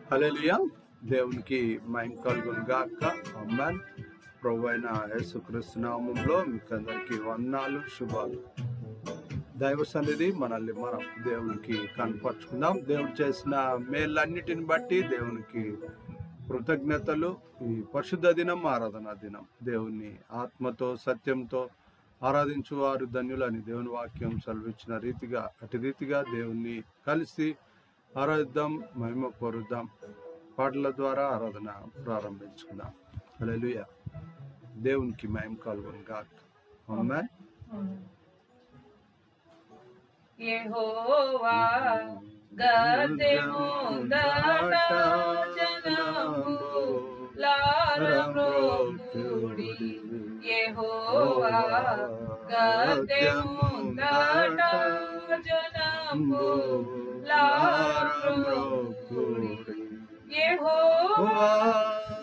హల్లెలూయా. దేవునికి మహిమ కలుగును గాక. ఆమేన్. ప్రభువైన యేసుక్రీస్తు నామములో మీకు అందరికీ వందనాలు, శుభాలు. దైవ సన్నిధి మనల్ని మనం దేవునికి కనపరుచుకుందాం. దేవుడు చేసిన మేళ్ళన్నిటిని బట్టి దేవునికి కృతజ్ఞతలు. ఈ పరిశుద్ధ దినం ఆరాధన దినం. దేవుని ఆత్మతో సత్యంతో ఆరాధించు వారు ధన్యులని దేవుని వాక్యం సెలవిచ్చిన రీతిగా అటు రీతిగా దేవుణ్ణి కలిసి ఆరాధిద్దాం, మహిమ పొరుద్దాం. పాటల ద్వారా ఆరాధన ప్రారంభించుకుందాం. హల్లెలూయా. దేవునికి మహిమ కలుగును గాక. ఆమేన్. యెహోవా గద్దె ముందట జనము లారమ్రోకుడి. యెహోవా గద్దె ముందట జనము లారమ్రోకుడి. యెహోవా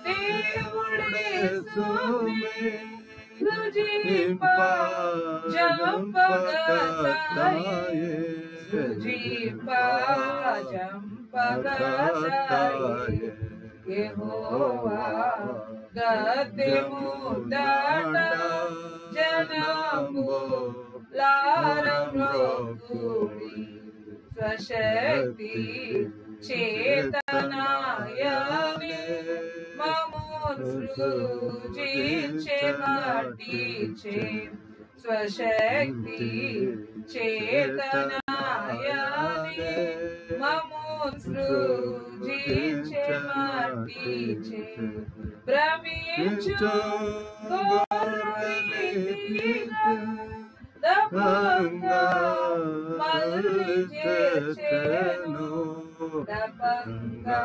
దేవుడే సుమే సుజీప జంపగతాయే, సుజీప జంపగతాయే. యెహోవా గద్దె ముందట జనము లారమ్రోకుడి. స్వశక్తి చేతనాయనే మమ్మును సృజించే మట్టిచే. స్వశక్తి చేతనాయనే మమ్మును సృజించే మట్టిచే. భ్రమించు గొర్రెలిగా దపంగా మళ్ళీ చేర్చెను, దపంగా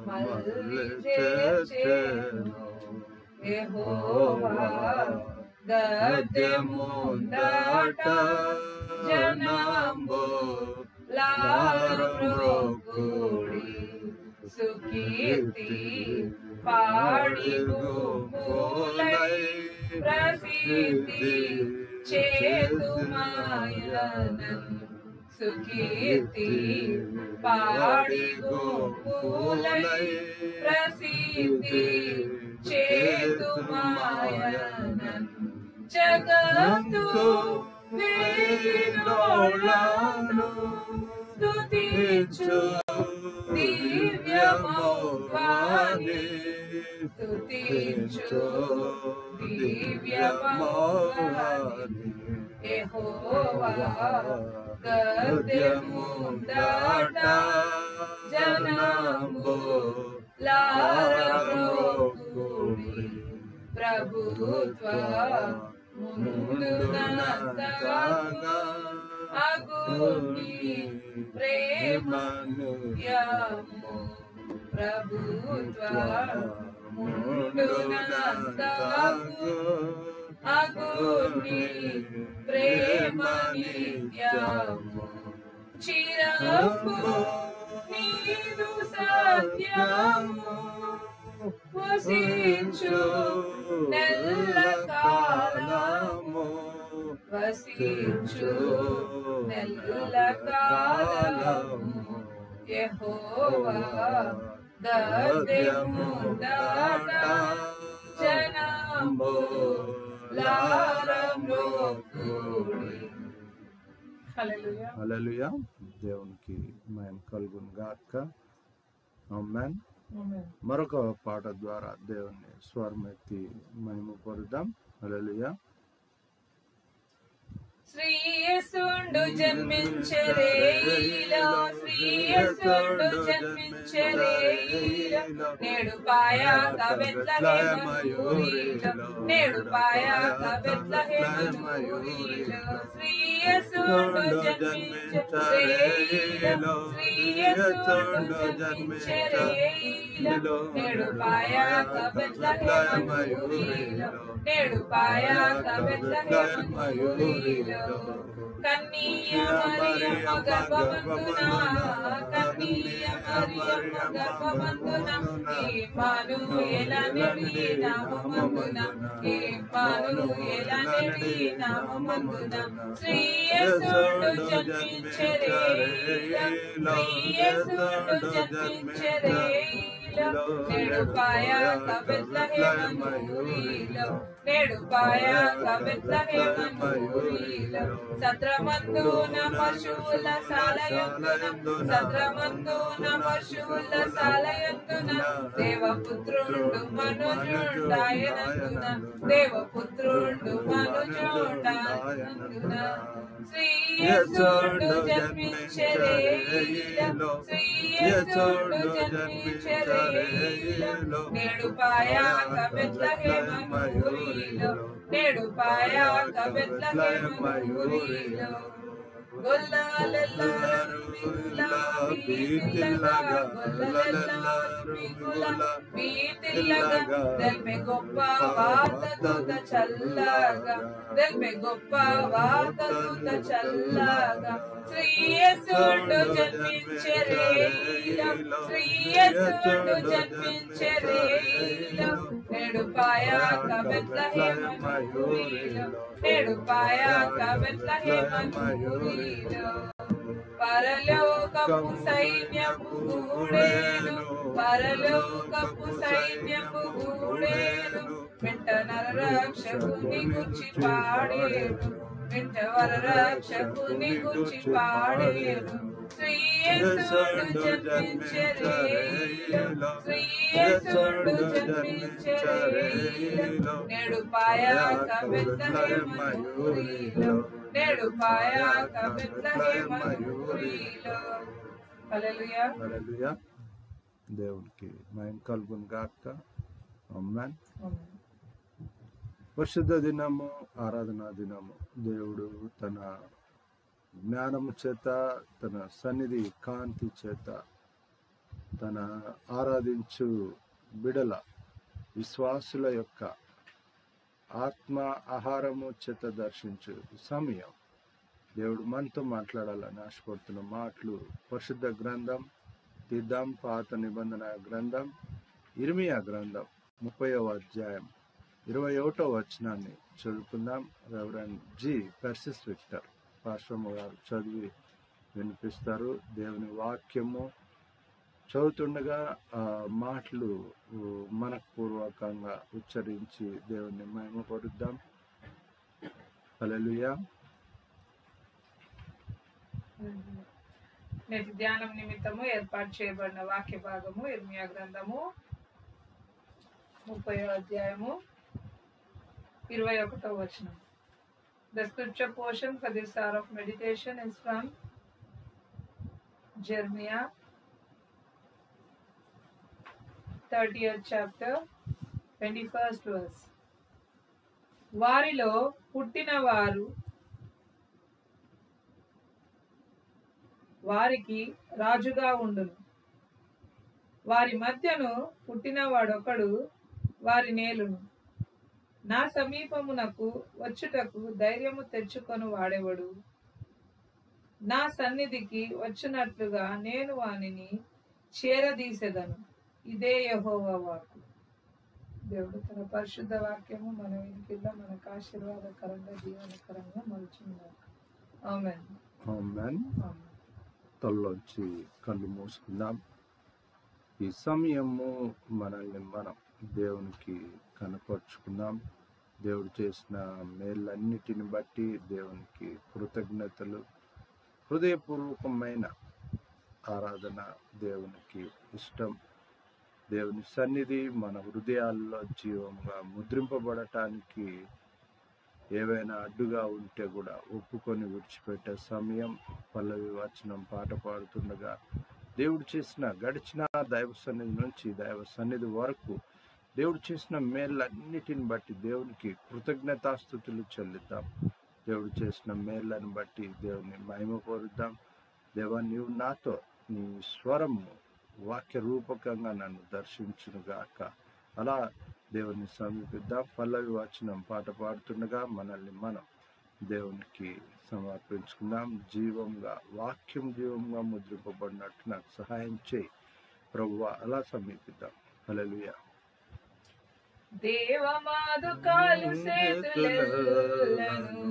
మళ్ళీ చేర్చెను. యెహోవా గద్దె ముందట జనము లారమ్రోకుడి. సుకీర్తి పాడి గుంపులై ప్రసిద్ధి చేతుమాయనన్. సుకీర్తి పాడి గుంపులై ప్రసిద్ధి చేతుమాయనన్. జగత్తు వీరినోళ్ళను స్తుతించు దివ్యమౌవాని, స్తుతించు దివ్యమౌవాని. యెహోవా గద్దె ముందట జనము లారమ్రోకుడి. ప్రభుత్వ ముందునంతగా అగుని ప్రేమను యము. ప్రభుత్వ ముందునంతగా అగుని ప్రేమ నిత్యము. చిరము నీదు సత్యము వసించు నెల్ల కాలము, నివసించు ఎల్లకాలము యెహోవా గద్యముందట జనములారము కూడి. హల్లెలూయా. హల్లెలూయా. దేవునికి మహిమ కలుగును గాక. ఆమేన్. మరొక పాట ద్వారా దేవుని స్వరమెత్తి మహిమ పొందుదాం. హల్లెలూయా. శ్రీయేసుండు జన్మించరేయిలో, శ్రీయేసుండు జన్మించరేయిలో, నేడు పాయాక బెత్లెహేమూరిలో, నేడు పాయాక బెత్లెహేమూరిలో, శ్రీయేసుండు జన్మించరేయిలో, శ్రీయేసుండు జన్మించరేయిలో, నేడు పాయాక బెత్లెహేమూరిలో, నేడు పాయాక బెత్లెహేమూరిలో. కన్నీయ మరియమ్మ గర్భమందున, కన్నీయ మరియమ్మ గర్భమందున, ఇమ్మానుయేలనెడి నామమందున, ఇమ్మానుయేలనెడి నామమందున, శ్రీయేసుండు జన్మించరేయిలో, శ్రీయేసుండు జన్మించరేయిలో, నేడు పాయాక బెత్లెహేమూరిలో, నేడు పాయాక బెత్లెహేమూరిలో. సత్రమందున పశువుల సాలయందున, సత్రమందున పశువుల సాలయందున, దేవపుత్రుండు మనుజుండాయనందున, దేవపుత్రుండు మనుజుండాయనందున, శ్రీయేసుండు జన్మించరేయిలో, శ్రీయేసుండు జన్మించరేయిలో, నేడు పాయాక బెత్లెహేమూరిలో, నేడు పాయాక బెత్లెహేమూరిలో. గొల్లలెల్లరు మిగుల బీతిల్లగా, గొల్లలెల్లరు మిగుల బీతిల్లగా, దెల్మె గొప్ప వార్తదూత చల్లగా, దెల్మె గొప్ప వార్తదూత చల్లగా, శ్రీయేసుండు జన్మించరేయిలో, శ్రీయేసుండు జన్మించరేయిలో, నేడు పాయాక బెత్లెహేమూరిలో, నేడు పాయాక బెత్లెహేమూరిలో. పరలోకపు సైన్యపు గూడేను, పరలోకపు సైన్యపు గూడేను, వెంట నరరక్షకుని గూర్చి పాడేను, వెంట వరరక్షకుని గూర్చి పాడేను. శ్రీయేసుండు జన్మించరేయిలో, శ్రీయేసుండు జన్మించరేయిలో, నేడు పాయాక బెత్లెహేమూరిలో, నేడు పాయాక బెత్లెహేమూరిలో. హల్లెలూయా. హల్లెలూయా. దేవునికి మహిమ కలుగును గాక. ఆమేన్. పరిశుద్ధ దినము, ఆరాధనా దినము, దేవుడు తన జ్ఞానము చేత, తన సన్నిధి కాంతి చేత, తన ఆరాధించు బిడల విశ్వాసుల యొక్క ఆత్మ ఆహారము చేత దర్శించు సమయం దేవుడు మనతో మాట్లాడాలని ఆశపడుతున్న మాటలు పరిశుద్ధ గ్రంథం తీద్దాం. పాత నిబంధన గ్రంథం ఇర్మియా గ్రంథం 30వ అధ్యాయం 21వ వచనాన్ని చదువుకుందాం. రెవరెండ్ జి పెర్సిస్ విక్టర్ పాశ్రమ గారు చదివి వినిపిస్తారు. దేవుని వాక్యము చదువుతుండగా మాటలు మనఃపూర్వకంగా ఉచ్చరించి దేవుని మహిమపరుద్దాం. హల్లెలూయా. నేటి ధ్యానం నిమిత్తము ఏర్పాటు చేయబడిన వాక్య భాగము ఇర్మియా గ్రంథము 30వ అధ్యాయము 21వ వచనం. The scripture portion for this hour of meditation is from Jeremiah 30th chapter 21st verse. వారిలో పుట్టిన వారు వారికి రాజుగా ఉండును, వారి మధ్యను పుట్టినవాడొకడు వారి నేలును. నా సమీపమునకు వచ్చుటకు ధైర్యము తెచ్చుకొని వాడెవడు? నా సన్నిధికి వచ్చినట్లుగా నేను వానిని చేరదీసెదను. ఇదే యెహోవా వాక్కు. దేవుడు తన పరిశుద్ధ వాక్యము మన ఇంటిలో మనకు ఆశీర్వాదకరంగా దీవెనకరంగా మలుచున్నాడు. ఆమేన్. ఆమేన్. ఆమేన్. తలలోంచి కళ్ళు మూసుకుందాం. ఈ సమయము మనల్ని మనం దేవునికి కనపరుచుకుందాం. దేవుడు చేసిన మేళ్ళన్నిటిని బట్టి దేవునికి కృతజ్ఞతలు, హృదయపూర్వకమైన ఆరాధన దేవునికి ఇష్టం. దేవుని సన్నిధి మన హృదయాల్లో జీవంగా ముద్రింపబడటానికి ఏవైనా అడ్డుగా ఉంటే కూడా ఒప్పుకొని విడిచిపెట్టే సమయం. పల్లవి వచనం పాట పాడుతుండగా దేవుడు చేసిన గడిచిన దైవ సన్నిధి నుంచి దైవ సన్నిధి వరకు దేవుడు చేసిన మేళ్ళన్నిటిని బట్టి దేవునికి కృతజ్ఞతాస్తుతులు చెల్లిద్దాం. దేవుడు చేసిన మేళ్ళని బట్టి దేవుని మహిమపరుద్దాం. దేవా, నీవు నాతో నీ స్వరము వాక్య రూపకంగా నన్ను దర్శించునుగాక. అలా దేవుని సమీపిద్దాం. పల్లవి వచనం పాట పాడుతుండగా మనల్ని మనం దేవునికి సమర్పించుకుందాం. జీవంగా వాక్యం జీవంగా ముద్రింపబడినట్టు నాకు సహాయం చేయి ప్రభువా. అలా సమీపిద్దాం. హల్లెలూయా. దేవమాదుకాలు సేతులెల్లను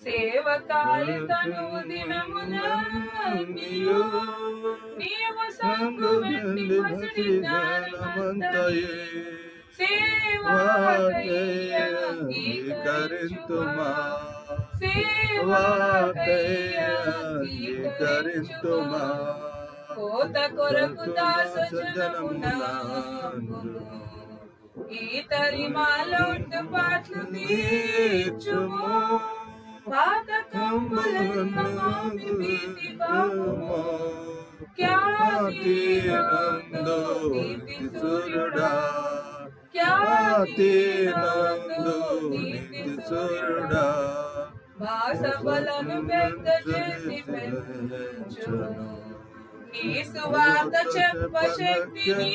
సేవకాలు తనువు దినములన్నీయు నీవు సంగు వెండి మసిడి జ్ఞానమంతయే సేవాకై అంగీకరింతుమా సేవాకై కోత కొరకు దాసజనమునందును ఈతరి మాలోటు పాటలు తీర్చుము పాతకములను మాపి భీతి బాపుము ఖ్యాతి నందు నీతి సూర్యుడా ఖ్యాతి నందు నీతి సూర్యుడా భాషబలను పెద్ద చేసి పెంచును నీ సువార్త చెప్ప శక్తిని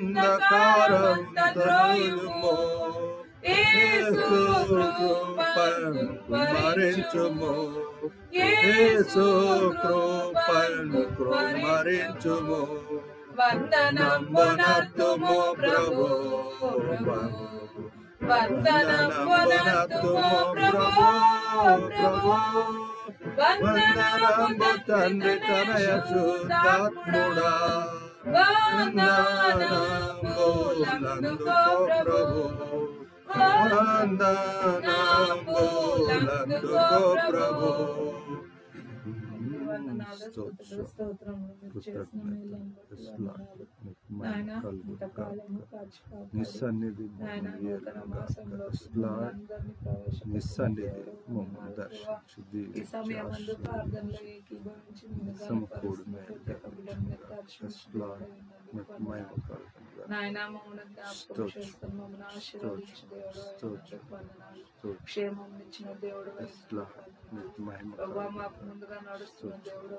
మోసపుచ్చునందకారంత ద్రోయుము యేసు కృపను కుమ్మరించుము యేసు కృపను కుమ్మరించుము వందనమునర్తుము ప్రభు వందనమునర్తుము ప్రభు వందనము తండ్రి తనయ శుద్ధాత్ముడా వందనములందుకో ప్రభు వందనములందుకో ప్రభు. నిస్సన్నిధి క్షేమం ఇచ్చిన దేవుడు మాకు ముందుగా నడుస్తున్న దేవుడు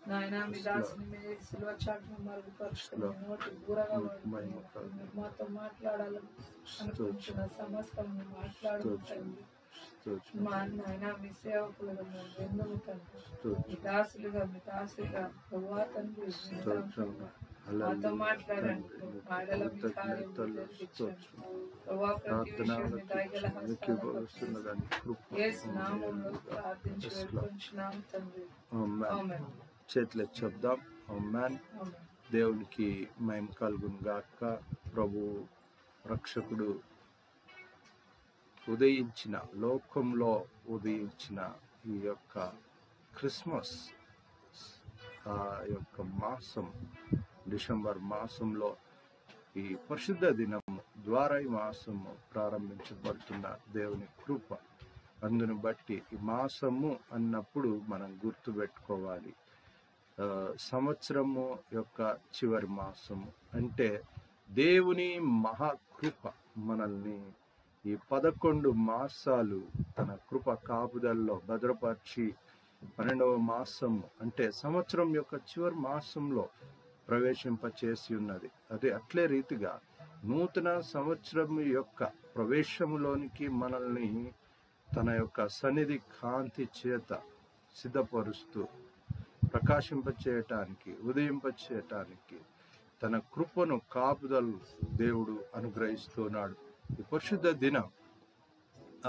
నాయన మీ దాసుని మీద సిల్వ చాటును మరుగుపరుచుకుని నోటి దూరగా మాతో మాట్లాడాలని అనుకుంటున్న సమస్తం మాట్లాడుతుంది. మా నాయన మీ సేవకులుగా మేము వెన్నుముకండి మీ దాసులుగా మీ దాసులుగా ప్రభువా తండ్రి మాతో మాట్లాడండి. మాటల మీ కార్యం జరిగించండి ప్రభువా. ప్రతి విషయం మీ దయగల హస్తాలకు యేసు నామములో ప్రార్థించి వేడుకొంచున్నాం తండ్రి. ఆమేన్. చేతులు చెప్దాం. ఆమేన్. దేవునికి మహిమ కలుగును గాక. ప్రభు రక్షకుడు ఉదయించిన లోకంలో ఉదయించిన ఈ యొక్క క్రిస్మస్ ఆ యొక్క మాసం డిసెంబర్ మాసంలో ఈ పరిశుద్ధ దినము ద్వారా ఈ మాసము ప్రారంభించబడుతున్న దేవుని కృప. అందును బట్టి ఈ మాసము అన్నప్పుడు మనం గుర్తుపెట్టుకోవాలి, సంవత్సరము యొక్క చివరి మాసము అంటే దేవుని మహాకృప మనల్ని ఈ 11 మాసాలు తన కృప కాపుదల్లో భద్రపరిచి 12వ మాసము అంటే సంవత్సరం యొక్క చివరి మాసంలో ప్రవేశింపచేసి ఉన్నది. అదే అట్లే రీతిగా నూతన సంవత్సరం యొక్క ప్రవేశంలోనికి మనల్ని తన యొక్క సన్నిధి కాంతి చేత సిద్ధపరుస్తూ ప్రకాశింపచేయటానికి, ఉదయింపచేయటానికి తన కృపను, కాపుదలు దేవుడు అనుగ్రహిస్తున్నాడు. ఈ పరిశుద్ధ దినం,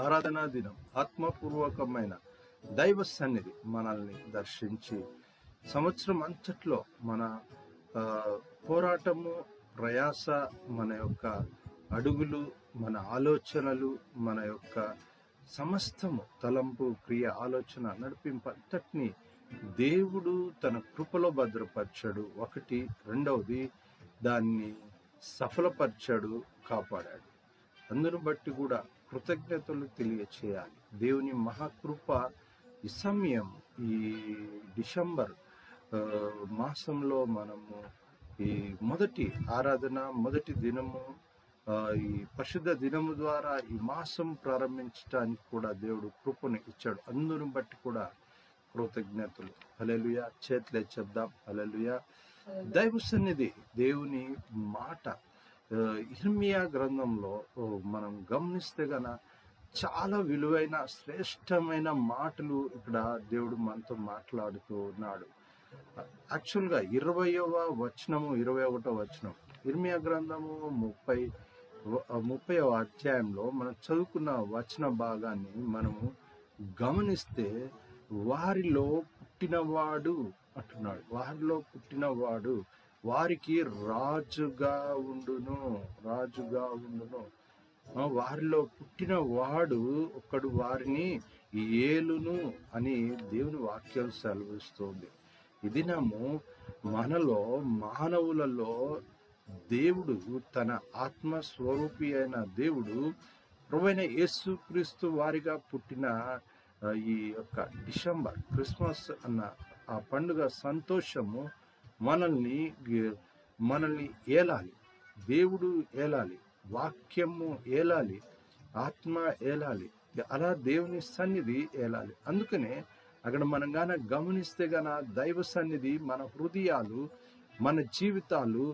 ఆరాధనా దినం, ఆత్మపూర్వకమైన దైవ సన్నిధి మనల్ని దర్శించి సంవత్సరం అంతట్లో మన పోరాటము, ప్రయాస, మన యొక్క అడుగులు, మన ఆలోచనలు, మన యొక్క సమస్తము తలంపు, క్రియ, ఆలోచన, నడిపింపు అంతటినీ దేవుడు తన కృపలో భద్రపరిచాడు. ఒకటి. రెండవది, దాన్ని సఫలపరిచాడు, కాపాడాడు. అందును బట్టి కూడా కృతజ్ఞతలు తెలియచేయాలి. దేవుని మహాకృప ఈ సమయం, ఈ డిసెంబర్ మాసంలో మనము ఈ మొదటి ఆరాధన, మొదటి దినము, ఈ పరిశుద్ధ దినము ద్వారా ఈ మాసం ప్రారంభించడానికి కూడా దేవుడు కృపను ఇచ్చాడు. అందును బట్టి కూడా కృతజ్ఞతలు. హల్లెలూయా. చేతులే చెప్దాం. హల్లెలూయా. దైవ సన్నిధి, దేవుని మాట ఇర్మియా గ్రంథంలో మనం గమనిస్తే గన చాలా విలువైన, శ్రేష్టమైన మాటలు ఇక్కడ దేవుడు మనతో మాట్లాడుతూ ఉన్నాడు. యాక్చువల్గా 20వ వచనము, 21వ వచనం, ఇర్మియా గ్రంథము 30వ అధ్యాయంలో మనం చదువుకున్న వచన భాగాన్ని మనము గమనిస్తే, వారిలో పుట్టినవాడు అంటున్నాడు. వారిలో పుట్టినవాడు వారికి రాజుగా ఉండును, రాజుగా ఉండును. వారిలో పుట్టిన వాడు ఒకడు వారిని ఏలును అని దేవుని వాక్యం సెలవిస్తుంది. ఈ దినము మనలో, మానవులలో దేవుడు, తన ఆత్మస్వరూపి అయిన దేవుడు, ప్రభువైన యేసుక్రీస్తు వారిగా పుట్టిన ఈ యొక్క డిసెంబర్, క్రిస్మస్ అన్న ఆ పండుగ సంతోషము మనల్ని ఏలాలి. దేవుడు ఏలాలి, వాక్యము ఏలాలి, ఆత్మ ఏలాలి, అలా దేవుని సన్నిధి ఏలాలి. అందుకనే అక్కడ మనం గాన గమనిస్తే గన దైవ సన్నిధి మన హృదయాలు, మన జీవితాలు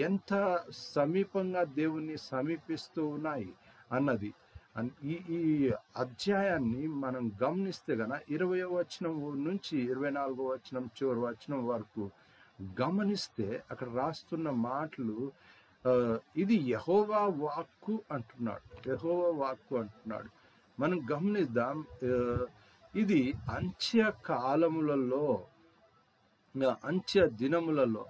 ఎంత సమీపంగా దేవుణ్ణి సమీపిస్తూ ఉన్నాయి అన్నది ఈ అధ్యాయాన్ని మనం గమనిస్తే గన 20వ వచనం నుంచి 24వ వచనం చివరి వచనం వరకు గమనిస్తే అక్కడ రాస్తున్న మాటలు, ఇది యెహోవా వాక్కు అంటున్నాడు. యెహోవా వాక్కు అంటున్నాడు. మనం గమనిద్దాం. ఇది అంత్య కాలములలో, అంత్య దినములలో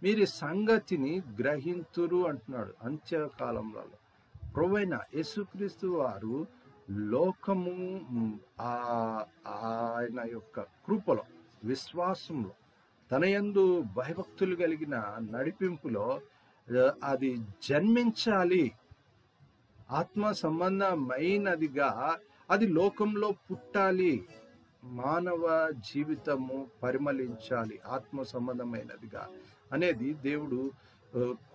మీరు సంగతిని గ్రహింతురు అంటున్నాడు. అంత్య కాలములలో ప్రభువైన యేసుక్రీస్తు వారు లోకము ఆయన యొక్క కృపలో, విశ్వాసంలో, తన యందు భయభక్తులు కలిగిన నడిపింపులో అది జన్మించాలి, ఆత్మ సంబంధమైనదిగా అది లోకంలో పుట్టాలి, మానవ జీవితము పరిమళించాలి, ఆత్మ సంబంధమైనదిగా అనేది దేవుడు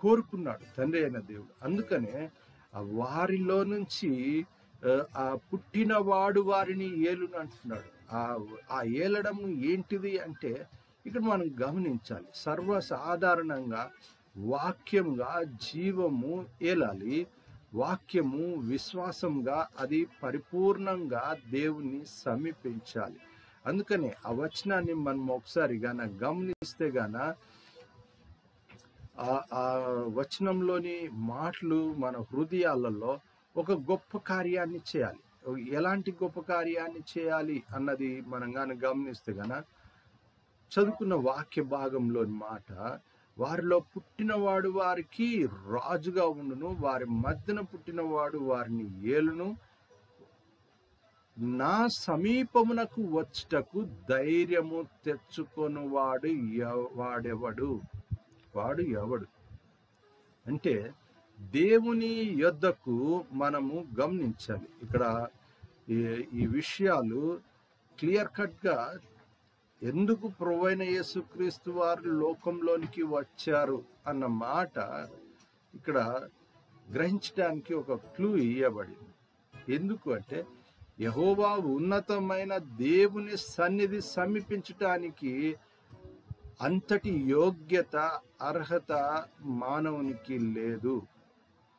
కోరుకున్నాడు, తండ్రి అయిన దేవుడు. అందుకనే వారిలో నుంచి ఆ పుట్టినవాడు వారిని ఏలును అంటున్నాడు. ఆ ఏలడము ఏంటిది అంటే ఇక్కడ మనం గమనించాలి. సర్వసాధారణంగా వాక్యంగా జీవము ఏలాలి, వాక్యము విశ్వాసంగా అది పరిపూర్ణంగా దేవుణ్ణి సమీపించాలి. అందుకనే ఆ వచనాన్ని మనం ఒకసారి గాన గమనిస్తే గాన ఆ వచనంలోని మాటలు మన హృదయాలలో ఒక గొప్ప కార్యాన్ని చేయాలి. ఎలాంటి గొప్ప కార్యాన్ని చేయాలి అన్నది మనం గాన గమనిస్తే గాన చదువుకున్న వాక్య భాగంలోని మాట, వారిలో పుట్టినవాడు వారికి రాజుగా ఉండును, వారి మధ్యన పుట్టినవాడు వారిని ఏలును, నా సమీపమునకు వచ్చుటకు ధైర్యము తెచ్చుకొని వాడెవడు. వాడు ఎవడు అంటే దేవుని యొద్దకు మనము గమనించాలి. ఇక్కడ ఈ విషయాలు క్లియర్ కట్గా ఎందుకు ప్రభువైన యేసుక్రీస్తు వారు లోకంలోనికి వచ్చారు అన్న మాట ఇక్కడ గ్రహించడానికి ఒక క్లూ ఇవ్వబడింది. ఎందుకు అంటే యెహోవా ఉన్నతమైన దేవుని సన్నిధి సమీపించటానికి అంతటి యోగ్యత, అర్హత మానవునికి లేదు.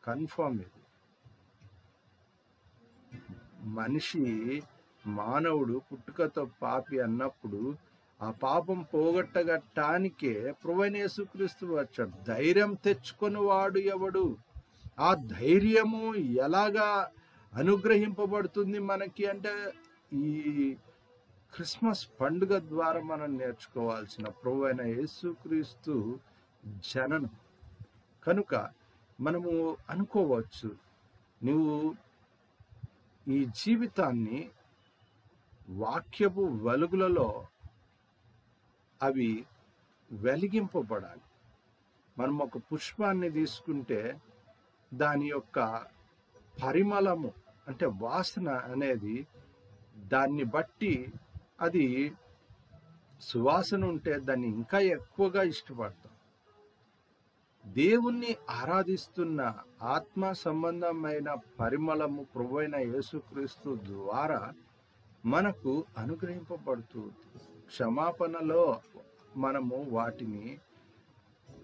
కన్ఫర్మ్ ఇది. మానవుడు పుట్టుకతో పాపి అన్నప్పుడు ఆ పాపం పోగొట్టగటానికే ప్రభువైన యేసుక్రీస్తు వచ్చాడు. ధైర్యం తెచ్చుకొని వాడు ఎవడు? ఆ ధైర్యము ఎలాగా అనుగ్రహింపబడుతుంది మనకి అంటే ఈ క్రిస్మస్ పండుగ ద్వారా మనం నేర్చుకోవాల్సిన ప్రభువైన యేసుక్రీస్తు జననం. కనుక మనము అనుకోవచ్చు, నువ్వు ఈ జీవితాన్ని వాక్యపు వెలుగులలో అవి వెలిగింపబడాలి. మనం ఒక పుష్పాన్ని తీసుకుంటే దాని యొక్క పరిమళము అంటే వాసన అనేది దాన్ని బట్టి అది సువాసన ఉంటే దాన్ని ఇంకా ఎక్కువగా ఇష్టపడతాం. దేవుణ్ణి ఆరాధిస్తున్న ఆత్మ సంబంధమైన పరిమళము ప్రభువైన యేసుక్రీస్తు ద్వారా మనకు అనుగ్రహింపబడుతుంది. క్షమాపణలో మనము వాటిని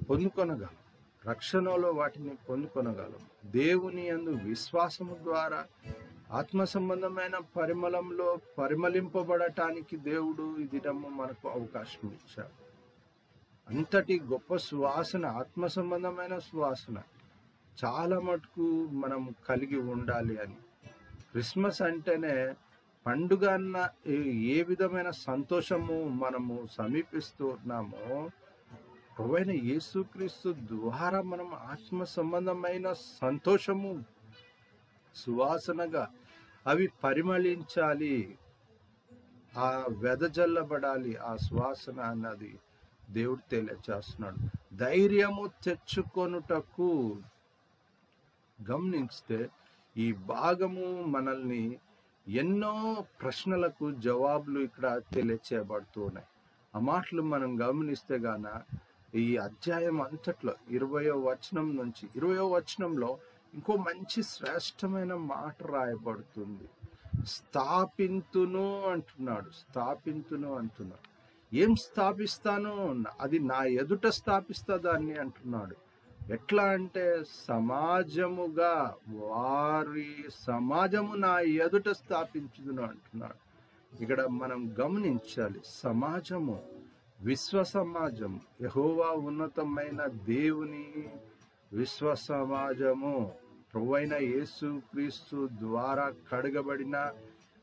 పొందుకొనగలం, రక్షణలో వాటిని పొందుకొనగలం. దేవుని యందు విశ్వాసము ద్వారా ఆత్మ సంబంధమైన పరిమళంలో పరిమళింపబడటానికి దేవుడు ఈ దినము మనకు అవకాశం ఇచ్చాడు. అంతటి గొప్ప సువాసన, ఆత్మ సంబంధమైన సువాసన చాలా మటుకు మనం కలిగి ఉండాలి అని. క్రిస్మస్ అంటేనే పండుగ అన్న ఏ విధమైన సంతోషము మనము సమీపిస్తున్నామో ప్రభువైన యేసుక్రీస్తు ద్వారా మనం ఆత్మ సంబంధమైన సంతోషము సువాసనగా అవి పరిమళించాలి, ఆ వెదజల్లబడాలి. ఆ సువాసన అన్నది దేవుడు తెలియచేస్తున్నాడు. ధైర్యము తెచ్చుకొనుటకు గమనిస్తే ఈ భాగము మనల్ని ఎన్నో ప్రశ్నలకు జవాబులు ఇక్కడ తెలియచేయబడుతూ ఉన్నాయి. ఆ మాటలు మనం గమనిస్తే గాన ఈ అధ్యాయం అంతట్లో 20వ వచనం నుంచి 20వ వచనంలో ఇంకో మంచి శ్రేష్టమైన మాట రాయబడుతుంది. స్థాపింతును అంటున్నాడు. స్థాపింతును అంటున్నాడు. ఏం స్థాపిస్తాను? అది నా ఎదుట స్థాపిస్తా దాన్ని అంటున్నాడు. ఎట్లా అంటే సమాజముగా, వారి సమాజము నా ఎదుట స్థాపించుదును అంటున్నాడు. ఇక్కడ మనం గమనించాలి, సమాజము, విశ్వ సమాజం, యెహోవా ఉన్నతమైన దేవుని విశ్వ సమాజము, ప్రభువైన యేసుక్రీస్తు ద్వారా కడగబడిన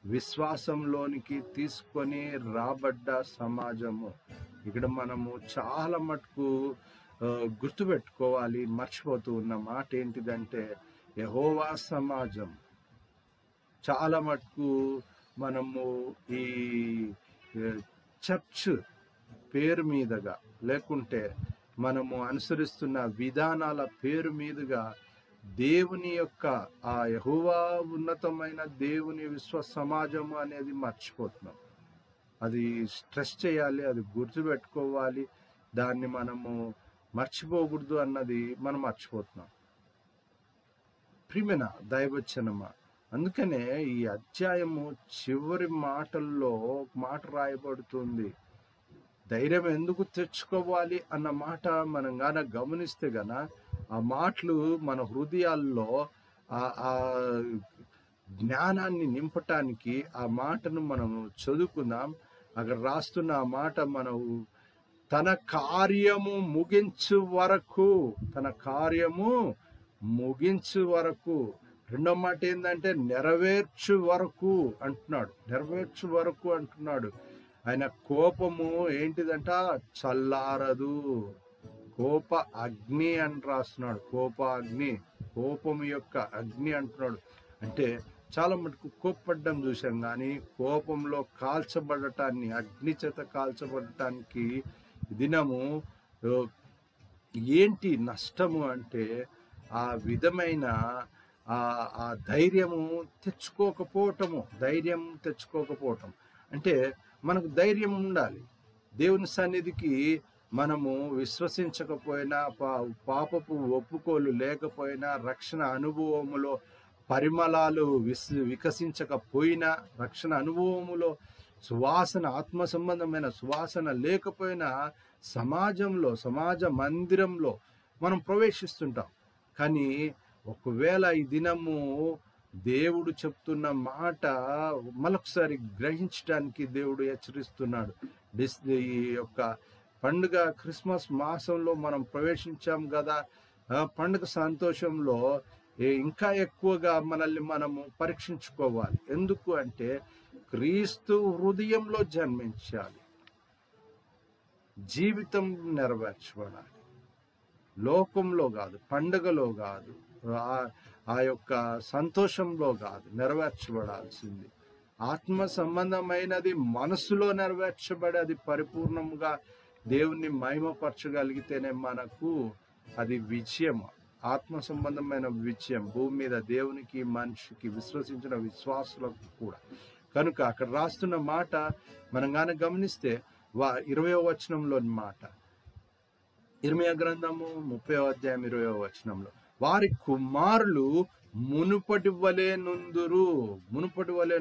విశ్వాసంలోనికి తీసుకొని రాబడ్డ సమాజము. ఇక్కడ మనము చాలా మటుకు గుర్తుపెట్టుకోవాలి. మర్చిపోతూ ఉన్న మాట ఏంటిదంటే యెహోవా సమాజం. చాలా మటుకు మనము ఈ చర్చ్ పేరు మీదుగా, లేకుంటే మనము అనుసరిస్తున్న విధానాల పేరు మీదుగా దేవుని యొక్క ఆ యెహోవా ఉన్నతమైన దేవుని విశ్వ సమాజము అనేది మర్చిపోతున్నాం. అది స్ట్రెస్ చేయాలి, అది గుర్తుపెట్టుకోవాలి. దాన్ని మనము మర్చిపోకూడదు అన్నది మనం మర్చిపోతున్నాం. ప్రియమైన దైవజనమా, అందుకనే ఈ అధ్యాయము చివరి మాటల్లో మాట రాయబడుతుంది. ధైర్యం ఎందుకు తెచ్చుకోవాలి అన్న మాట మనం గాన గమనిస్తే గన ఆ మాటలు మన హృదయాల్లో ఆ జ్ఞానాన్ని నింపటానికి ఆ మాటను మనము చదువుకుందాం. అక్కడ రాస్తున్న ఆ మాట మనం తన కార్యము ముగించు వరకు, తన కార్యము ముగించు వరకు. రెండో మాట ఏంటంటే నెరవేర్చు వరకు అంటున్నాడు. నెరవేర్చు వరకు అంటున్నాడు. ఆయన కోపము ఏంటిదంట? చల్లారదు. కోప అగ్ని అని రాస్తున్నాడు. కోప అగ్ని, కోపము యొక్క అగ్ని అంటున్నాడు. అంటే చాలా మటుకు కోప్పడ్డం చూసాం, కానీ కోపంలో కాల్చబడటాన్ని, అగ్ని చేత కాల్చబడటానికి దినము ఏంటి నష్టము అంటే ఆ విధమైన ఆ ధైర్యము తెచ్చుకోకపోవటము. ధైర్యం తెచ్చుకోకపోవటం అంటే మనకు ధైర్యం ఉండాలి. దేవుని సన్నిధికి మనము విశ్వసించకపోయినా, పాపపు ఒప్పుకోలు లేకపోయినా, రక్షణ అనుభవములో పరిమళాలు వికసించకపోయినా, రక్షణ అనుభవములో సువాసన, ఆత్మ సంబంధమైన సువాసన లేకపోయినా సమాజంలో, సమాజ మందిరంలో మనం ప్రవేశిస్తుంటాం. కానీ ఒకవేళ ఈ దినము దేవుడు చెప్తున్న మాట మరొకసారి గ్రహించడానికి దేవుడు హెచ్చరిస్తున్నాడు. ఈ యొక్క పండుగ క్రిస్మస్ మాసంలో మనం ప్రవేశించాం కదా, పండుగ సంతోషంలో ఇంకా ఎక్కువగా మనల్ని మనము పరీక్షించుకోవాలి. ఎందుకు అంటే క్రీస్తు హృదయంలో జన్మించాలి, జీవితం నెరవేర్చబడాలి, లోకంలో కాదు, పండుగలో కాదు, ఆ యొక్క సంతోషంలో కాదు, నెరవేర్చబడాల్సింది ఆత్మ సంబంధమైనది మనసులో నెరవేర్చబడి అది పరిపూర్ణంగా దేవుణ్ణి మహిమపరచగలిగితేనే మనకు అది విజయం, ఆత్మ సంబంధమైన విజయం భూమి మీద దేవునికి మనిషికి విశ్వసించిన విశ్వాసులకు కూడా. కనుక అక్కడ రాస్తున్న మాట మనం కానీ గమనిస్తే 20వ వచనంలోని మాట, ఇర్మీయా గ్రంథము 30వ అధ్యాయం 20వ వచనంలో, వారి కుమారులు మునుపటి వలె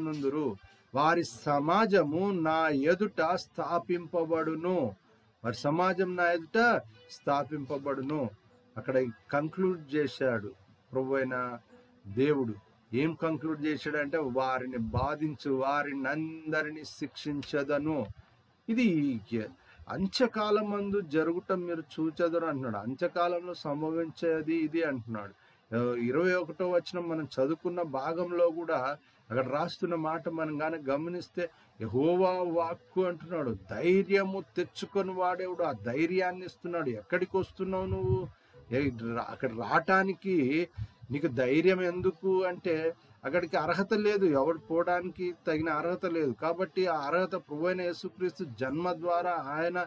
నుందురు, వారి సమాజము నా ఎదుట స్థాపింపబడును. వారి సమాజం నా ఎదుట స్థాపింపబడును. అక్కడ కంక్లూడ్ చేశాడు ప్రభు అయిన దేవుడు. ఏం కంక్లూడ్ చేశాడంటే, వారిని బాధించు, వారిని అందరినీ శిక్షించదను. ఇది అంత్యకాలం మందు జరుగుటం మీరు చూచెదరు అంటున్నాడు. అంత్యకాలంలో సంభవించేది ఇది అంటున్నాడు. 21వ వచనం మనం చదువుకున్న భాగంలో కూడా అక్కడ రాస్తున్న మాట మనం కానీ గమనిస్తే, యెహోవా వాక్కు అంటున్నాడు. ధైర్యము తెచ్చుకొని వాడేవాడు, ఆ ధైర్యాన్ని ఇస్తున్నాడు. ఎక్కడికి వస్తున్నావు నువ్వు? అక్కడ రావటానికి నీకు ధైర్యం ఎందుకు అంటే, అక్కడికి అర్హత లేదు, ఎవడు పోవడానికి తగిన అర్హత లేదు. కాబట్టి ఆ అర్హత ప్రభువైన యేసుక్రీస్తు జన్మ ద్వారా ఆయన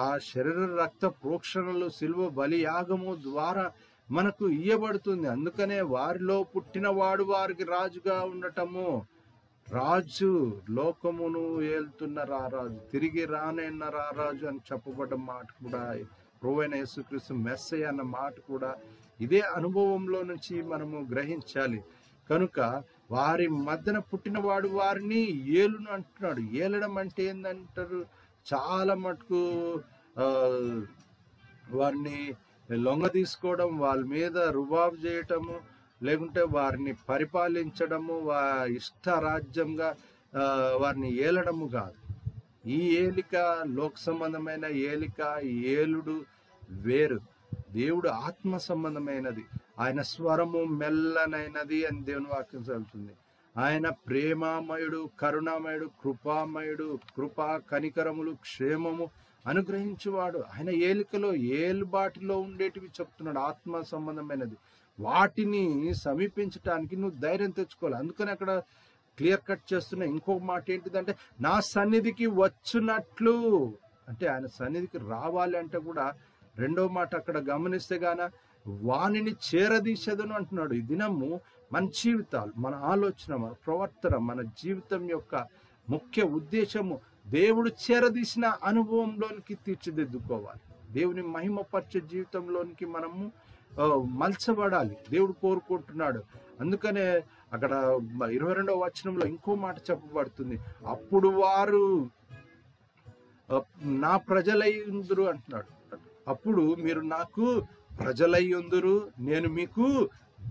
ఆ శరీర రక్త ప్రోక్షణలు శిలువ బలియాగము ద్వారా మనకు ఇయ్యబడుతుంది. అందుకనే వారిలో పుట్టినవాడు వారికి రాజుగా ఉండటము, రాజు లోకమును ఏలుతున్న రారాజు, తిరిగి రానైన రారాజు అని చెప్పబడ్డ మాట కూడా, ప్రభువైన యేసుక్రీస్తు మెస్సయ్య అన్న మాట కూడా ఇదే అనుభవంలో నుంచి మనము గ్రహించాలి. కనుక వారి మధ్యన పుట్టినవాడు వారిని ఏలును అంటున్నాడు. ఏలడం అంటే ఏందంటారు? చాలా మటుకు వారిని లొంగ తీసుకోవడం, వాళ్ళ మీద రుబాబు చేయటము, లేకుంటే వారిని పరిపాలించడము, ఇష్టరాజ్యంగా వారిని ఏలడము కాదు. ఈ ఏలిక లోక సంబంధమైన ఏలిక, ఏలుడు వేరు. దేవుడు ఆత్మ సంబంధమైనది. ఆయన స్వరము మెల్లనైనది అని దేవుని వాక్యం చెబుతుంది. ఆయన ప్రేమామయుడు, కరుణామయుడు, కృపామయుడు, కృపా కనికరములు క్షేమము అనుగ్రహించువాడు. ఆయన ఏలికలో ఏలుబాటులో ఉండేటివి చెప్తున్నాడు, ఆత్మ సంబంధమైనది. వాటిని సమీపించటానికి నువ్వు ధైర్యం తెచ్చుకోవాలి. అందుకని అక్కడ క్లియర్ కట్ చేస్తున్న ఇంకొక మాట ఏంటిదంటే, నా సన్నిధికి వచ్చినట్లు అంటే ఆయన సన్నిధికి రావాలి అంటే కూడా రెండో మాట అక్కడ గమనిస్తే గాన వాణిని చేరదీసేదను అంటున్నాడు. ఈ దినము మన జీవితాలు, మన ఆలోచన, మన ప్రవర్తన, మన జీవితం యొక్క ముఖ్య ఉద్దేశము దేవుడు చేరదీసిన అనుభవంలోనికి తీర్చిదిద్దుకోవాలి. దేవుని మహిమపరిచే జీవితంలోనికి మనము మలచబడాలి, దేవుడు కోరుకుంటున్నాడు. అందుకనే అక్కడ 22వ వచనంలో ఇంకో మాట చెప్పబడుతుంది, అప్పుడు వారు నా ప్రజలై ఉందురు అంటున్నాడు. అప్పుడు మీరు నాకు ప్రజలై ఉందురు, నేను మీకు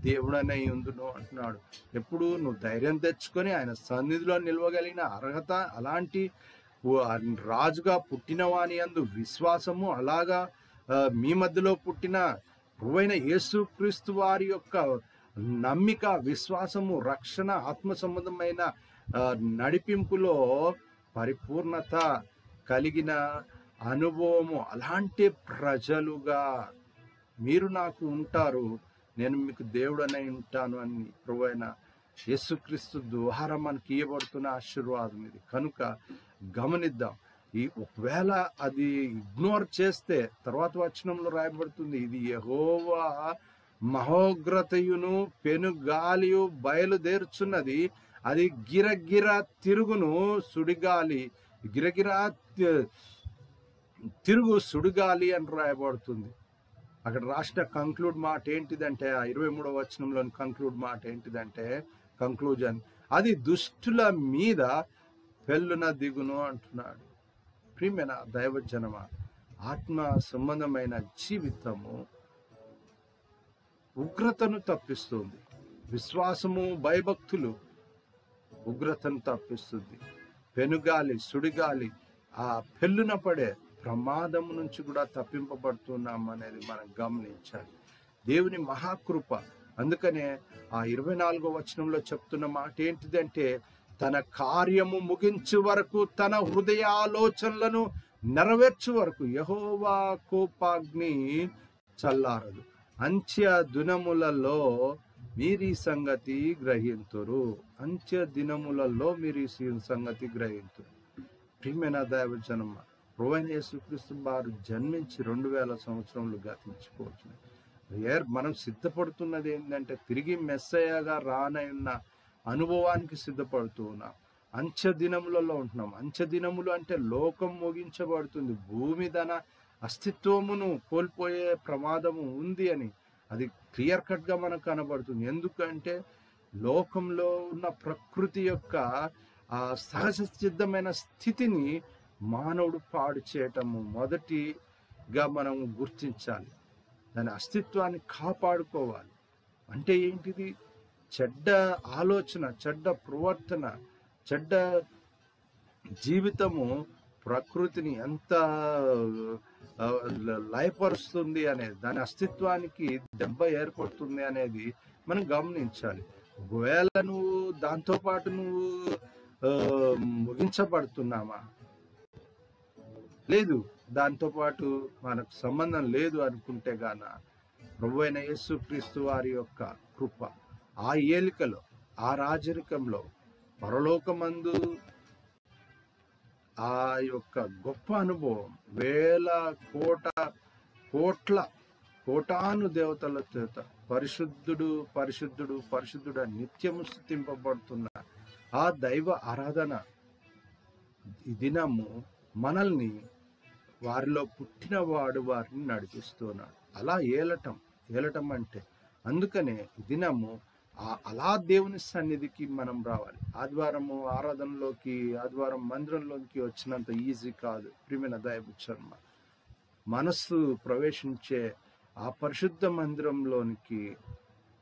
దేవుడనై ఉందును అంటున్నాడు. ఎప్పుడు నువ్వు ధైర్యం తెచ్చుకొని ఆయన సన్నిధిలో నిలవగలిగిన అర్హత, అలాంటి రాజుగా పుట్టిన వాని యందు విశ్వాసము, అలాగా మీ మధ్యలో పుట్టిన ప్రభువైన యేసుక్రీస్తు వారి యొక్క నమ్మిక, విశ్వాసము, రక్షణ, ఆత్మ సంబంధమైన నడిపింపులో పరిపూర్ణత కలిగిన అనుభవము, అలాంటి ప్రజలుగా మీరు నాకు ఉంటారు, నేను మీకు దేవుడనై ఉంటాను అని ప్రభువైన యేసుక్రీస్తు ద్వారా మనకి ఇవ్వబడుతున్న ఆశీర్వాదం ఇది. కనుక గమనిద్దాం. ఒకవేళ అది ఇగ్నోర్ చేస్తే తర్వాత వచనంలో రాయబడుతుంది, ఇది యెహోవా మహోగ్రతయును పెనుగాలియు బయలుదేరుచున్నది, అది గిరగిర తిరుగును సుడిగాలి, గిరగిర తిరుగు సుడిగాలి అని రాయబడుతుంది. అక్కడ రాసిన కంక్లూడ్ మాట ఏంటిదంటే, 23వ వచనంలోని కంక్లూడ్ మాట ఏంటిదంటే, కంక్లూజన్, అది దుష్టుల మీద పెళ్ళున దిగును అంటున్నాడు. ప్రియమైన దైవజనమ, ఆత్మ సంబంధమైన జీవితము ఉగ్రతను తప్పిస్తుంది. విశ్వాసము భయభక్తులు ఉగ్రతను తప్పిస్తుంది. పెనుగాలి సుడిగాలి ఆ పెళ్ళున పడే ప్రమాదం నుంచి కూడా తప్పింపబడుతున్నాం అనేది మనం గమనించాలి. దేవుని మహాకృప. అందుకనే ఆ 24వ వచనంలో చెప్తున్న మాట ఏంటిదంటే, తన కార్యము ముగించు వరకు, తన హృదయ ఆలోచనలను నెరవేర్చు వరకు యెహోవా కోపాగ్ని చల్లారదు. అంత్య దినములలో మీరు ఈ సంగతి గ్రహింతురు. అంత్య దినములలో మీరు ఈ సంగతి గ్రహింతురు. ప్రియమైన దైవజనమ, ప్రభువైన యేసుక్రీస్తు వారు జన్మించి 2000 సంవత్సరములు గతించిపోతున్నాయి. మనం సిద్ధపడుతున్నది ఏంటంటే, తిరిగి మెస్సయ్యగా రానయున్న అనుభవానికి సిద్ధపడుతూ ఉన్నాం. అంత్య దినములలో ఉంటున్నాం. అంత్య దినములు అంటే లోకం ముగించబడుతుంది, భూమి తన అస్తిత్వమును కోల్పోయే ప్రమాదము ఉంది అని అది క్లియర్ కట్గా మనకు కనబడుతుంది. ఎందుకంటే లోకంలో ఉన్న ప్రకృతి యొక్క ఆ సహజ సిద్ధమైన స్థితిని మానవుడు పాడు చేయటము మొదటిగా మనం గుర్తించాలి. దాని అస్తిత్వాన్ని కాపాడుకోవాలి. అంటే ఏంటిది? చెడ్డ ఆలోచన, చెడ్డ ప్రవర్తన, చెడ్డ జీవితము ప్రకృతిని ఎంత లయపరుస్తుంది అనేది, దాని అస్తిత్వానికి దెబ్బ ఏర్పడుతుంది అనేది మనం గమనించాలి. ఒకవేళ నువ్వు దాంతోపాటు నువ్వు ముగించబడుతున్నామా? లేదు, దాంతోపాటు మనకు సంబంధం లేదు అనుకుంటే గాన ప్రభువైన యేసుక్రీస్తు వారి యొక్క కృప, ఆ ఏలికలో, ఆ రాజరికంలో, పరలోకమందు ఆ యొక్క గొప్ప అనుభవం, వేల కోటాను దేవతల చేత పరిశుద్ధుడు పరిశుద్ధుడు పరిశుద్ధుడు అని నిత్యము స్తుతింపబడుతున్న ఆ దైవ ఆరాధన ఈ దినము మనల్ని, వారిలో పుట్టినవాడు వారిని నడిపిస్తున్నాడు. అలా ఏలటం అంటే, అందుకనే ఈ దినము అలా దేవుని సన్నిధికి మనం రావాలి. ఆదివారము ఆరాధనలోకి, ఆదివారం మందిరంలోకి వచ్చినంత ఈజీ కాదు. ప్రియమైన దైవజనమ, మనస్సు ప్రవేశించే ఆ పరిశుద్ధ మందిరంలోనికి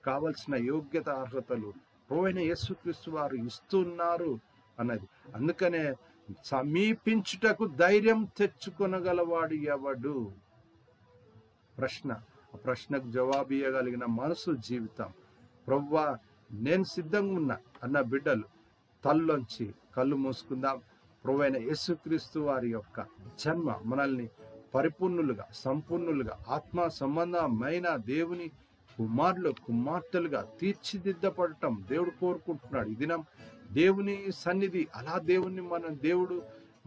కావలసిన యోగ్యత అర్హతలు ప్రభువైన యేసుక్రీస్తు వారు ఇస్తున్నారు అన్నది. అందుకనే సమీపించుటకు ధైర్యం తెచ్చుకొనగలవాడు ఎవడు? ఆ ప్రశ్నకు జవాబు ఇవ్వగలిగిన మనసు జీవితం. ప్రభువా నేను సిద్ధంగా ఉన్నా అన్న బిడ్డలు తల్లోంచి కళ్ళు మూసుకుందాం. ప్రభువైన యేసుక్రీస్తు వారి యొక్క జన్మ మనల్ని పరిపూర్ణులుగా, సంపూర్ణులుగా, ఆత్మ సంబంధమైన దేవుని కుమార్తెలుగా తీర్చిదిద్దపడటం దేవుడు కోరుకుంటున్నాడు. ఈ దినం దేవుని సన్నిధి, అలా దేవుడు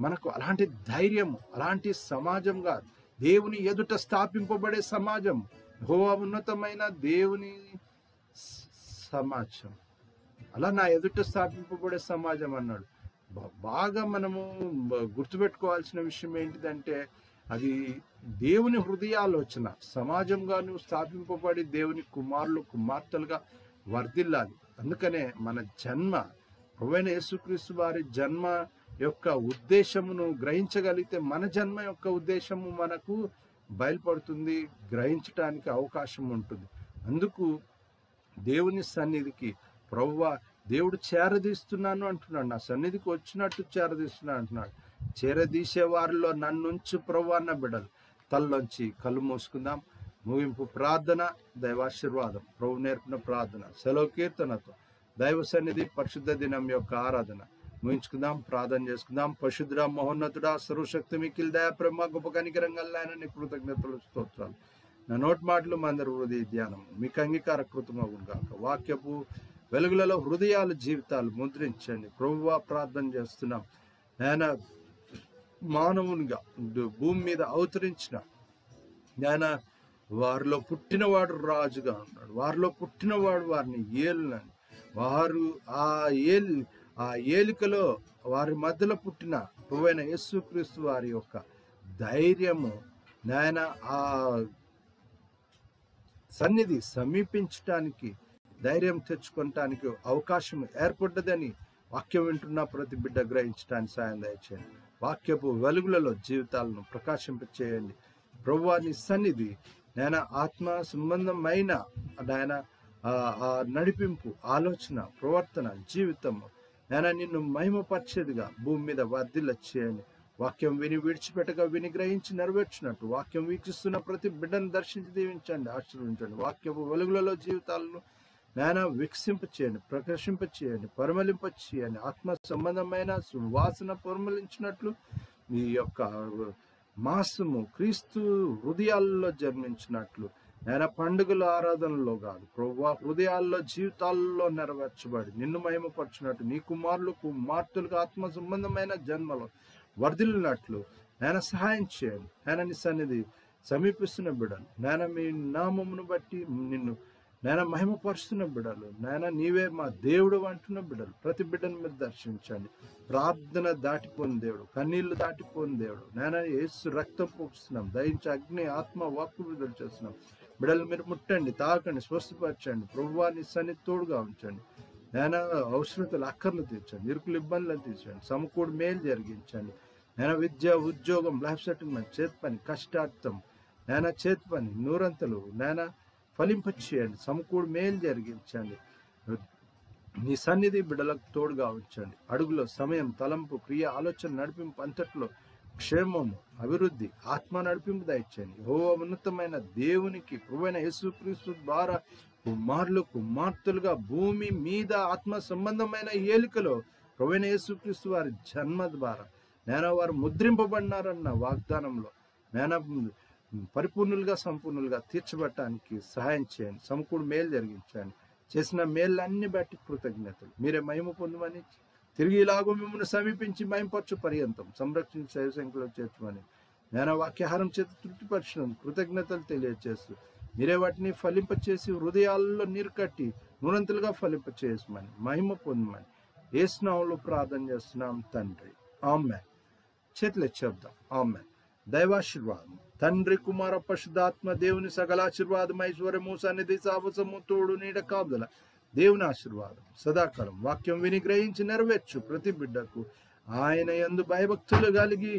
మనకు అలాంటి ధైర్యము, అలాంటి సమాజంగా, దేవుని ఎదుట స్థాపింపబడే సమాజం, యెహోవా ఉన్నతమైన దేవుని సమాజం, అలా నా ఎదుట స్థాపింపబడే సమాజం అన్నాడు. బాగా మనము గుర్తుపెట్టుకోవాల్సిన విషయం ఏంటిదంటే, అది దేవుని హృదయాలోచన. సమాజంగా నువ్వు స్థాపింపబడి దేవుని కుమారులు కుమార్తెలుగా వర్ధిల్లాలి. అందుకనే మన జన్మ, ప్రభువైన యేసుక్రీస్తు వారి జన్మ యొక్క ఉద్దేశమును గ్రహించగలిగితే మన జన్మ యొక్క ఉద్దేశము మనకు బయలుపడుతుంది, గ్రహించటానికి అవకాశం ఉంటుంది. అందుకు దేవుని సన్నిధికి ప్రభువా దేవుడు చేరదీస్తున్నాను అంటున్నాడు. నా సన్నిధికి వచ్చినట్టు చేరదీస్తున్నాను అంటున్నాడు. చేరదీసే వారిలో నన్నుంచు ప్రభు అన్న బిడ్డలు తల్లోంచి కళ్ళు మూసుకుందాం. ముగింపు ప్రార్థన, దైవాశీర్వాదం, ప్రభు నేర్పిన ప్రార్థన, సెలవు కీర్తనతో దైవ సన్నిధి పరిశుద్ధ దినం యొక్క ఆరాధన ముగించుకుందాం. ప్రార్థన చేసుకుందాం. పరిశుద్ధుడా, మహోన్నతుడా, సర్వశక్తి మిక్కిలి దయా ప్రేమ గొప్ప కనికరంగల్లాయన కృతజ్ఞతలు స్తోత్రాలు. నా నోటి మాటలు మందరి హృదయ ధ్యానం మీకు అంగీకారకృతమగును గాక. వాక్యపు వెలుగులలో హృదయాల జీవితాలు ముద్రించండి. ప్రభువా ప్రార్థన చేస్తున్నాం. ఆయన మానవునిగా భూమి మీద అవతరించిన ఆయన వారిలో పుట్టినవాడు రాజుగా ఉన్నాడు. వారిలో పుట్టినవాడు వారిని ఏలునని, వారు ఆ ఏలికలో వారి మధ్యలో పుట్టిన ప్రభువైన యేసుక్రీస్తు వారి యొక్క ధైర్యము, నాయన ఆ సన్నిధి సమీపించటానికి, ధైర్యం తెచ్చుకోవటానికి అవకాశం ఏర్పడ్డదని వాక్యం వింటున్న ప్రతి బిడ్డ గ్రహించడానికి సాయం దయచేయండి. వాక్యపు వెలుగులలో జీవితాలను ప్రకాశింపచేయండి. ప్రభువాని సన్నిధి నాయన ఆత్మ సంబంధమైన నాయన ఆ నడిపింపు, ఆలోచన, ప్రవర్తన, జీవితము నేను నిన్ను మహిమపరిచేదిగా భూమి మీద వర్ధిల్ల చేయని, వాక్యం విని విడిచిపెట్టగా విని గ్రహించి నెరవేర్చినట్టు వాక్యం వీక్షిస్తున్న ప్రతి బిడ్డను దర్శించి దీవించండి, ఆశీర్వదించండి. వాక్యపు వెలుగులలో జీవితాలను నాయన వికసింపచేయండి, ప్రకాశింపచేయండి, పరిమళింపచేయండి. ఆత్మ సంబంధమైన సువాసన పరిమళించినట్లు మీ యొక్క మాసము క్రీస్తు హృదయాల్లో జన్మించినట్లు నేను పండుగల ఆరాధనలో కాదు ప్రభువా, హృదయాల్లో జీవితాల్లో నెరవేర్చబడి నిన్ను మహిమపరచున్నట్టు నీ కుమార్తెలకు ఆత్మ సంబంధమైన జన్మలో వర్ధిల్లినట్లు నేను సహాయం చేయండి. నేను నీ సన్నిధి సమీపిస్తున్న బిడ్డలు, నేను మీ నామమును బట్టి నిన్ను నేను మహిమపరుస్తున్న బిడ్డలు, నేను నీవే మా దేవుడు అంటున్న బిడ్డలు ప్రతి బిడ్డను మీరు దర్శించండి. ప్రార్థన దాటిపోని దేవుడు, కన్నీళ్లు దాటిపోని దేవుడు, నేను యేసు రక్తం పోస్తున్నాం, దయించి అగ్ని ఆత్మ వాక్కు విడుదల చేస్తున్నాం. బిడ్డలు మీరు ముట్టండి, తాకండి, స్వస్థపరచండి. ప్రభువాన్ని సన్నిధి తోడుగా ఉంచండి. నేను అవసరతలు అక్కర్లు తీర్చండి, ఇరుకులు ఇబ్బందులను తీర్చండి, సమకూడు మేలు జరిగించండి. నేను విద్య, ఉద్యోగం, లైఫ్ సెటిల్మెంట్, చేతి పని, కష్టార్థం, నేను చేతి పని నూరంతలు నేను ఫలింపచేయండి, సమకూడు మేలు జరిగించండి. నీ సన్నిధి బిడ్డలకు తోడుగా ఉంచండి. అడుగులో సమయం, తలంపు, క్రియ, ఆలోచన, నడిపింపు అంతట్లో క్షేమము, అభివృద్ధి, ఆత్మ నడిపింపు దయచేయండి. యెహోవా ఉన్నతమైన దేవునికి ప్రభువైన యేసుక్రీస్తు ద్వారా కుమార్తెలుగా భూమి మీద ఆత్మ సంబంధమైన ఏలికలో ప్రభువైన యేసుక్రీస్తు వారి జన్మ ద్వారా నేను వారు ముద్రింపబడినారన్న వాగ్దానంలో నేను పరిపూర్ణులుగా సంపూర్ణులుగా తీర్చబట్టడానికి సహాయం చేయండి, సమకూడు మేలు జరిగించండి. చేసిన మేళ్ళన్ని బట్టి కృతజ్ఞతలు. మీరే మహిమ పొందమని, తిరిగి ఇలాగో మిమ్మల్ని సమీపించి మహిమపరచు పర్యంతం సంరక్షించి శైవశంకలో చేర్చమని నేను వాక్యాహారం చేత తృప్తిపరచడం కృతజ్ఞతలు తెలియజేస్తూ మీరే వాటిని ఫలింపచేసి హృదయాల్లో నీరు కట్టి నూనంతలుగా ఫలింపచేయమని మహిమ పొందమని యేసు నామములో ప్రార్థన చేస్తున్నాం తండ్రి, ఆమేన్. చేతులు చెప్దాం. ఆమేన్. దైవాశీర్వాదం తండ్రి, కుమార, పరిశుద్ధాత్మ దేవుని సకల ఆశీర్వాదం, ఐశ్వర్యము, సన్నిధి, సాహసము, తోడు నీడ కాపుదల దేవుని ఆశీర్వాదం సదాకాలం వాక్యం విని గ్రహించి నెరవేర్చు ప్రతి బిడ్డకు ఆయన యందు భయభక్తులు కలిగి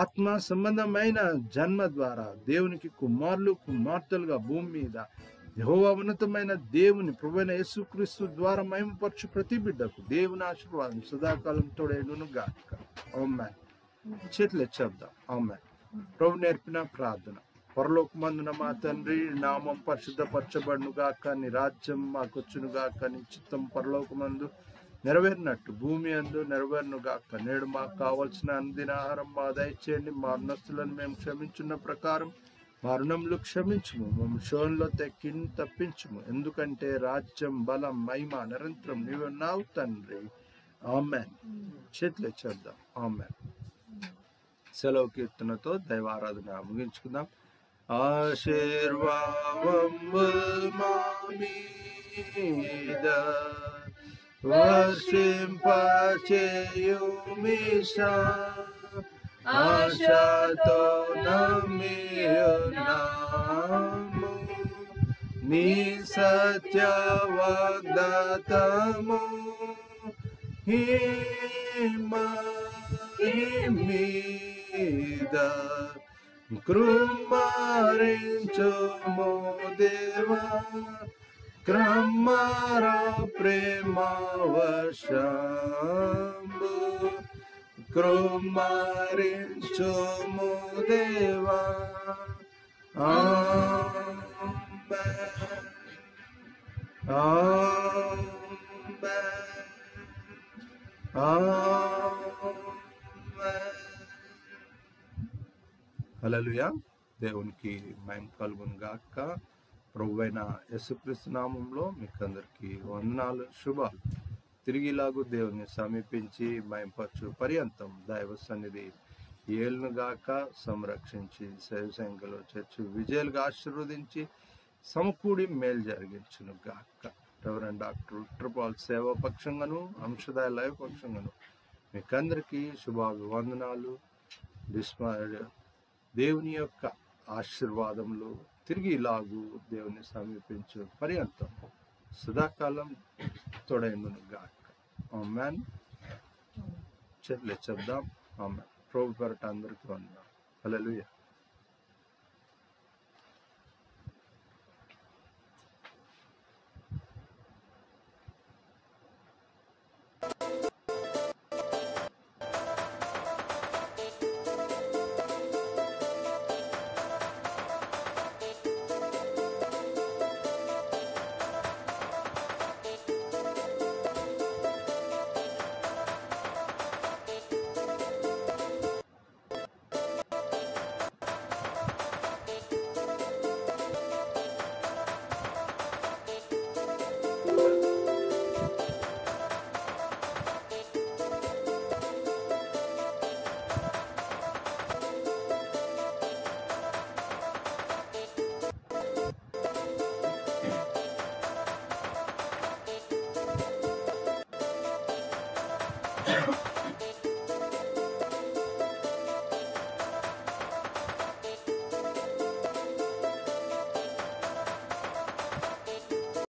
ఆత్మ సంబంధమైన జన్మ ద్వారా దేవునికి కుమార్తెలుగా భూమి మీద యెహోవా ఉన్నతమైన దేవుని ప్రభువైన యేసుక్రీస్తు ద్వారా మహిమపరచు ప్రతి బిడ్డకు దేవుని ఆశీర్వాదం సదాకాలం తోడేలును గాక. ఆమేన్. చేతులు చెప్దాం. ఆమేన్. ప్రభు నేర్పిన ప్రార్థన. పరలోకమందున మా తండ్రి, నామం పరిశుద్ధపరచబడును గాక, నీ రాజ్యం మాకొచ్చును గాక, నీ చిత్తం పరలోకమందు నెరవేరినట్టు భూమి అందు నెరవేరును గాక. నేడు మాకు కావలసిన అందిన ఆహారం మా దయచేయండి. మా రుణస్తులను మేము క్షమించున్న ప్రకారం మా రుణములు క్షమించుము, మమ్మల్ని శోధనలో తప్పించుము, ఎందుకంటే రాజ్యం, బలం, మహిమ నిరంతరం నీవు ఉన్నావు తండ్రి. ఆమేన్. చేతులు చేద్దాం. ఆమేన్. సెలవు కీర్తనతో దైవారాధన ముగించుకుందాం. ఆశీర్వాదం మా మీద వర్షింపచేయుమిషా, ఆశతో నమ్మియున్నాము నీ సత్య వాగ్దానము. మీద కృమారించుము దేవా, క్రమర ప్రేమవశంబు కృమారించుము దేవా. ఆమేన్. ఆమేన్. హల్లెలూయా. దేవునికి మహిమ కలుగును గాక. ప్రభువైన యేసుక్రీస్తు నామములో మీకు అందరికీ వందనాలు, శుభాలు. తిరిగి ఇలాగూ దేవుని సమీపించి మహిమపరచు పర్యంతం దైవ సన్నిధి ఏలును గాక, సంరక్షించి శైవశంకలో చేర్చి విజయాలుగా ఆశీర్వదించి సమకూడి మేలు జరిగించును గాక. రెవరెండ్ డాక్టర్ విక్టర్ పాల్ సేవా పక్షంగాను, అంశదాయ లైవ్ పక్షంగాను మీకందరికీ శుభాభివందనాలు. దేవుని యొక్క ఆశీర్వాదములు తిరిగి ఇలాగూ దేవుని సమీపించు పర్యంతం సదాకాలం తోడైండును గాక. ఆమేన్. చెప్దాం. ఆమేన్. ప్రభు పేరట అందరికీ వందనాలు. హల్లెలూయా. స్తోత్రం.